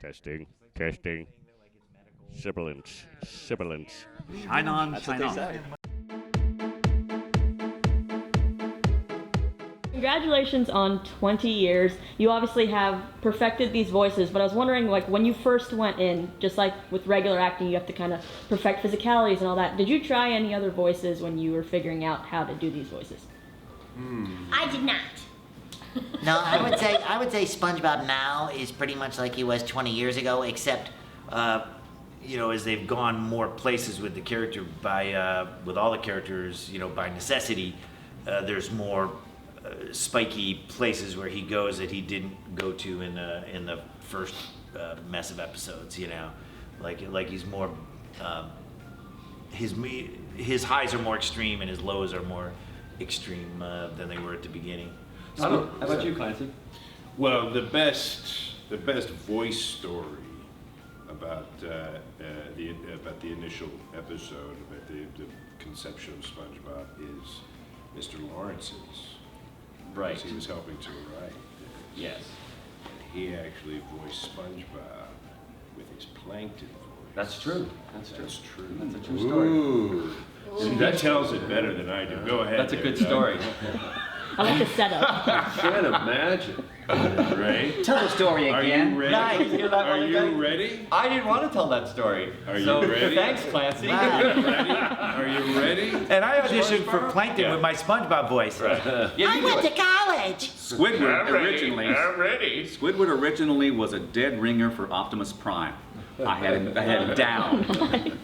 Testing, testing. Sibilance, sibilance. Shine on, That's shine what on. they say. Congratulations on 20 years. You obviously have perfected these voices, but I was wondering, like, when you first went in, just like with regular acting, you have to kind of perfect physicalities and all that. Did you try any other voices when you were figuring out how to do these voices? I did not. No, I would say SpongeBob now is pretty much like he was 20 years ago, except you know, as they've gone more places with the character by with all the characters, you know, by necessity, there's more spiky places where he goes that he didn't go to in the first mess of episodes. You know, like he's more his highs are more extreme and his lows are more extreme than they were at the beginning. How about you, Clancy? Well, the best voice story about the initial episode, about the conception of SpongeBob, is Mr. Lawrence's. Right. Because he was helping to write. Yes. And he actually voiced SpongeBob with his Plankton voice. That's true. That's true. That's true. That's a true story. Ooh. See, that tells it better than I do. Go ahead. That's a there, good Doug. story. I like the setup. I can't imagine. Right? Tell the story Are again. you ready? Nice. Hear that Are one you again? ready? I didn't want to tell that story. Are you so ready? Thanks, Clancy. Are you ready? And I auditioned for SpongeBob? Plankton with my SpongeBob voice. Yeah, I you do went it. to college. Squidward originally. I'm ready. Squidward originally was a dead ringer for Optimus Prime. I had him down.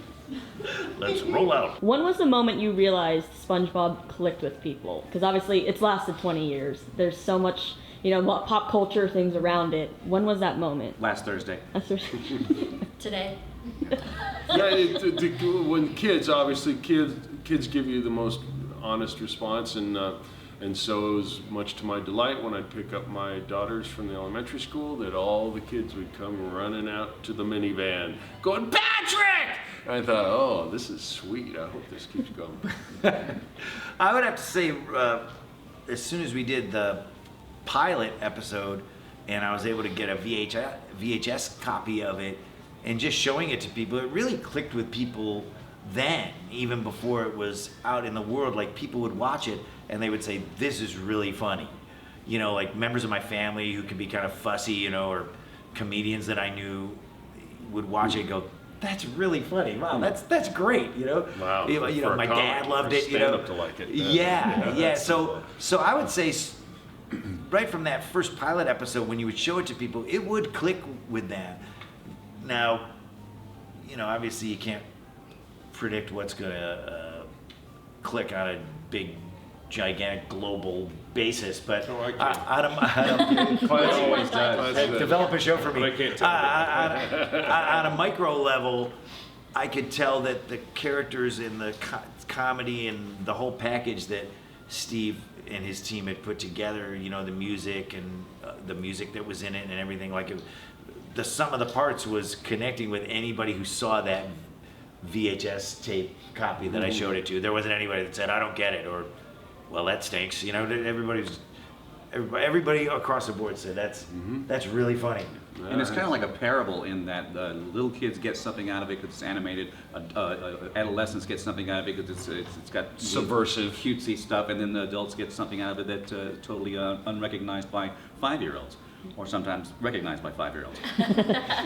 Let's roll out. When was the moment you realized SpongeBob clicked with people? Because obviously it's lasted 20 years. There's so much, you know, pop culture things around it. When was that moment? Last Thursday. That's what- Today. Yeah, when kids, obviously, kids give you the most honest response, and so it was much to my delight when I'd pick up my daughters from the elementary school that all the kids would come running out to the minivan, going, Patrick! And I thought, oh, this is sweet. I hope this keeps going. I would have to say, as soon as we did the pilot episode, and I was able to get a VHS copy of it, and just showing it to people, it really clicked with people then, even before it was out in the world. Like, people would watch it and they would say, this is really funny. You know, like members of my family who could be kind of fussy, you know, or comedians that I knew would watch it and go, that's really funny. Wow, that's great, you know? Wow. You know, For a my dad comic, loved for a it, you know? stand-up to like it. Yeah. that's So I would say right from that first pilot episode, when you would show it to people, it would click with them. Now, you know, obviously you can't predict what's going to click on a big, gigantic, global basis, but Oh, I Clancy always does. develop a show for me. But I can't tell on a micro level, I could tell that the characters in the comedy and the whole package that Steve and his team had put together, you know, the music and the music that was in it and everything, like the sum of the parts was connecting with anybody who saw that VHS tape copy that I showed it to. There wasn't anybody that said, I don't get it, or, well, that stinks. You know, everybody across the board said, that's really funny. And it's kind of like a parable in that the little kids get something out of it because it's animated. Adolescents get something out of it because it's got Subversive. cutesy stuff, and then the adults get something out of it that totally unrecognized by 5-year-olds, or sometimes recognized by 5-year-olds.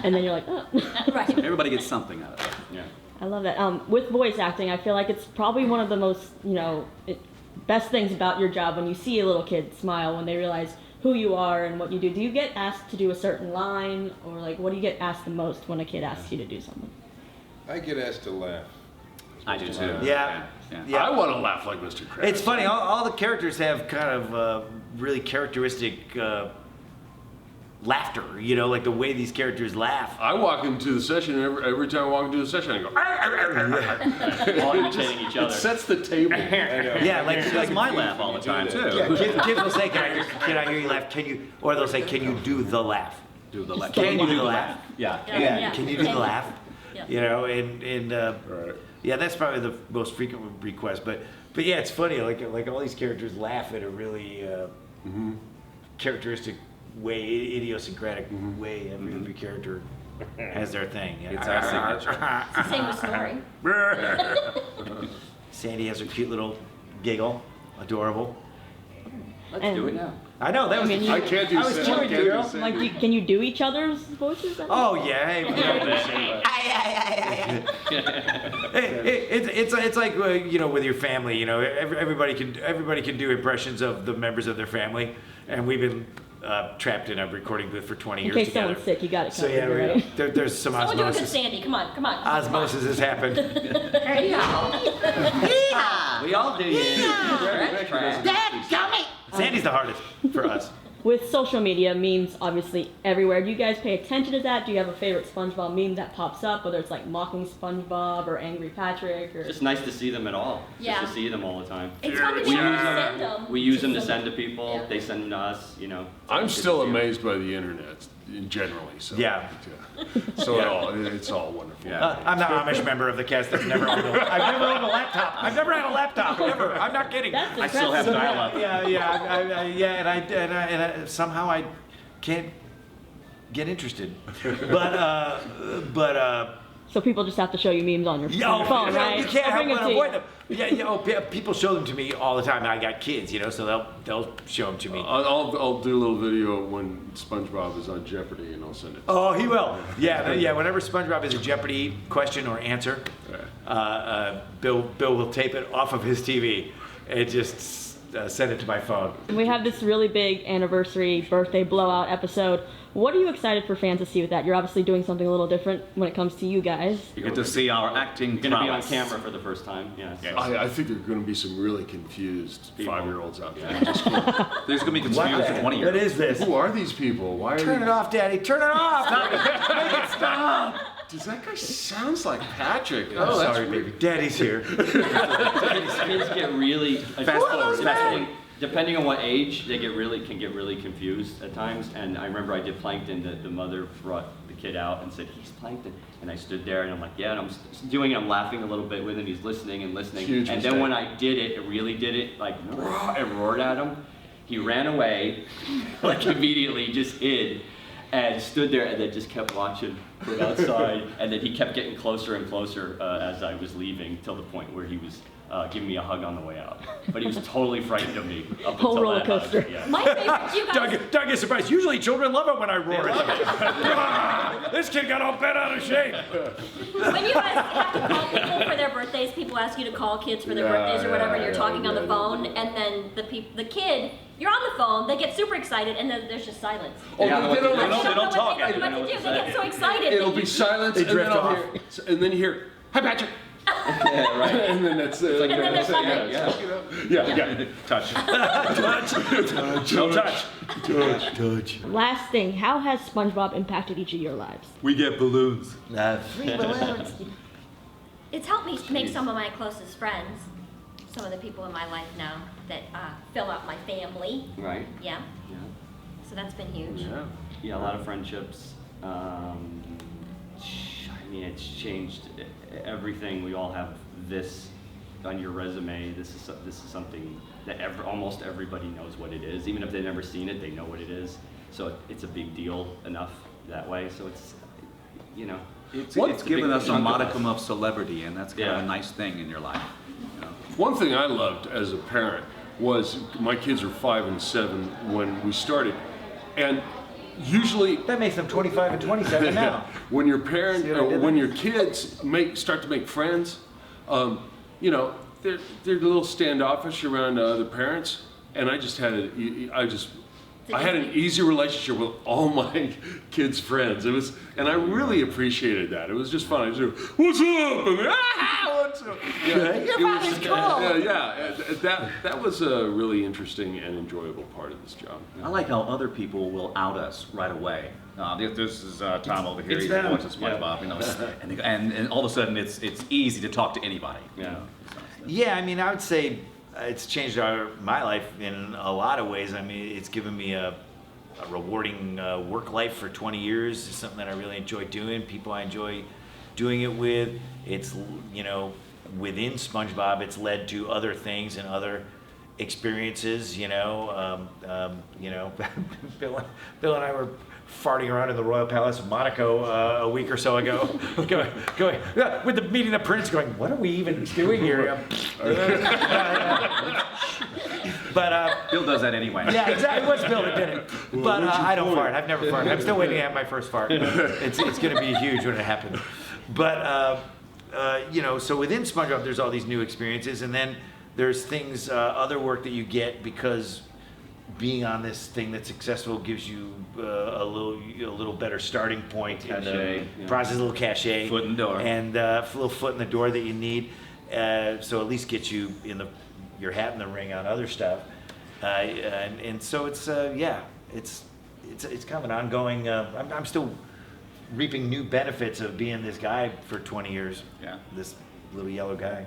and then you're like, oh. Right. Everybody gets something out of it. Yeah. I love that. With voice acting, I feel like it's probably one of the most, you know, best things about your job when you see a little kid smile when they realize who you are and what you do. Do you get asked to do a certain line, or like what do you get asked the most when a kid asks you to do something? I get asked to laugh. I do too. Yeah. I want to laugh like Mr. Krabs. It's funny, all the characters have kind of really characteristic laughter, you know, like the way these characters laugh. I walk into the session, and every time I walk into the session, I go, All imitating each it other. sets the table. Yeah, That's my laugh all the time too. Yeah, kids will say, can I hear you laugh? Can you, or they'll say, can you do the laugh? Do the laugh. Can you do the laugh? Yeah. Yeah. Can you do the laugh? Yeah. You know, and Right. yeah, that's probably the most frequent request. But yeah, it's funny, like all these characters laugh at a really characteristic way, idiosyncratic way. Every character has their thing. It's our signature. It's the same with snoring. Sandy has her cute little giggle, adorable. Let's do it now. I know that was. I mean, I can't do I was Sandy. cheering, I can't do girl. Sandy. Like, can you do each other's voices? Oh yeah, hey, it's like with your family. Everybody can do impressions of the members of their family, and we've been trapped in a recording booth for 20 In years case together. someone's sick, you got it So covered, yeah, right? there's some Someone do a good osmosis. Sandy. Come on. Osmosis has happened. We all do Sandy's the hardest for us. With social media, memes obviously everywhere. Do you guys pay attention to that? Do you have a favorite SpongeBob meme that pops up, whether it's like mocking SpongeBob or angry Patrick? Or It's just nice to see them at all. Yeah. Just to see them all the time. It's fun to be able to send them. We use them to send to people. Yeah. They send them to us. I'm still amazed by the internet generally. So Yeah. So it's all wonderful. Yeah. I'm the Amish member of the cast that's never owned I've never owned a laptop. I've never had a laptop ever. I'm not kidding. That's I still have impressive. dial-up. And somehow I can't get interested. But So people just have to show you memes on your phone, right? you can't I'll help bring but them to avoid you. them. People show them to me all the time. I got kids, so they'll show them to me. I'll do a little video when SpongeBob is on Jeopardy, and I'll send it. Oh, he will. Yeah. Whenever SpongeBob is a Jeopardy question or answer, Bill will tape it off of his TV and just send it to my phone. We have this really big anniversary birthday blowout episode. What are you excited for fans to see with that? You're obviously doing something a little different when it comes to you guys. You get to see our acting You're gonna be on prowess. camera for the first time. Yes. I think there are going to be some really confused People. 5-year-olds out there. There's going to be confused 20 years. What is this? Who are these people? Why are Turn they? it off, Daddy. Turn it off. Make it stop. Does that guy sounds like Patrick? I'm Oh, that's sorry, weird. baby. Daddy's here. Kids get really Fast forward. depending on what age, they can get really confused at times. And I remember I did Plankton. The mother brought the kid out and said, "He's Plankton," and I stood there and I'm like, "Yeah," and I'm doing it. I'm laughing a little bit with him. He's listening and listening. Huge and mistake. then when I did it, really did it, like I roared at him. He ran away, like immediately, just hid. And stood there and then just kept watching from outside. And then he kept getting closer and closer as I was leaving, till the point where he was giving me a hug on the way out. But he was totally frightened of me. Up Whole until roller that hug, coaster. yeah. My favorite, you guys. Doug is surprised. Usually children love it when I roar at them. This kid got all bent out of shape. When you guys have to call people for their birthdays, people ask you to call kids for their birthdays or whatever, and you're talking on the phone, and then the kid, you're on the phone, they get super excited, and then there's just silence. Oh, Yeah, they don't, They know. don't know talk. what to do. They get so excited. It'll that be you- silence, They and then drift I'll off. hear, and then you hear, "Hi, Patrick," Yeah, right. and then that's it. And then there's nothing. Yeah. Touch. Touch. Last thing, how has SpongeBob impacted each of your lives? We get balloons. It's helped me make some of my closest friends. Some of the people in my life now that fill out my family. Right. Yeah. Yeah. So that's been huge. Yeah. Yeah, a lot of friendships. I mean, it's changed everything. We all have this on your resume. This is something that almost everybody knows what it is. Even if they've never seen it, they know what it is. So it's a big deal enough that way. So it's, It's given us a chunk of modicum us. of celebrity, and that's kind of Yeah. a nice thing in your life. One thing I loved as a parent was my kids were 5 and 7 when we started, and usually That makes them 25 and 27 now. when your parent See what I did when there? your kids start to make friends, they're a little standoffish around other parents, and I had an easy relationship with all my kids' friends. And I really appreciated that. It was just fun. I just, "What's up?" And what's up? That was a really interesting and enjoyable part of this job. I like how other people will out us right away. This is Tom over here. it's He's them. watching SpongeBob, and all of a sudden it's easy to talk to anybody. Yeah. Yeah, I mean, I would say it's changed my life in a lot of ways. I mean, it's given me a rewarding work life for 20 years. It's something that I really enjoy doing. People I enjoy doing it with. It's, within SpongeBob, it's led to other things and other experiences. Bill and I were farting around in the Royal Palace of Monaco a week or so ago, going with the meeting the prince, going, what are we even doing here? But Bill does that anyway. yeah, exactly. It was Bill that did it. But I don't fart. I've never farted. I'm still waiting to have my first fart. It's going to be huge when it happens. But so within SpongeBob, there's all these new experiences, and then there's things, other work that you get because being on this thing that's successful gives you a little better starting point in the Cachet, yeah. process, a little cachet, Foot in the door. and a little foot in the door that you need. So at least get you your hat in the ring on other stuff, and so it's kind of an ongoing. I'm still reaping new benefits of being this guy for 20 years. Yeah. This little yellow guy.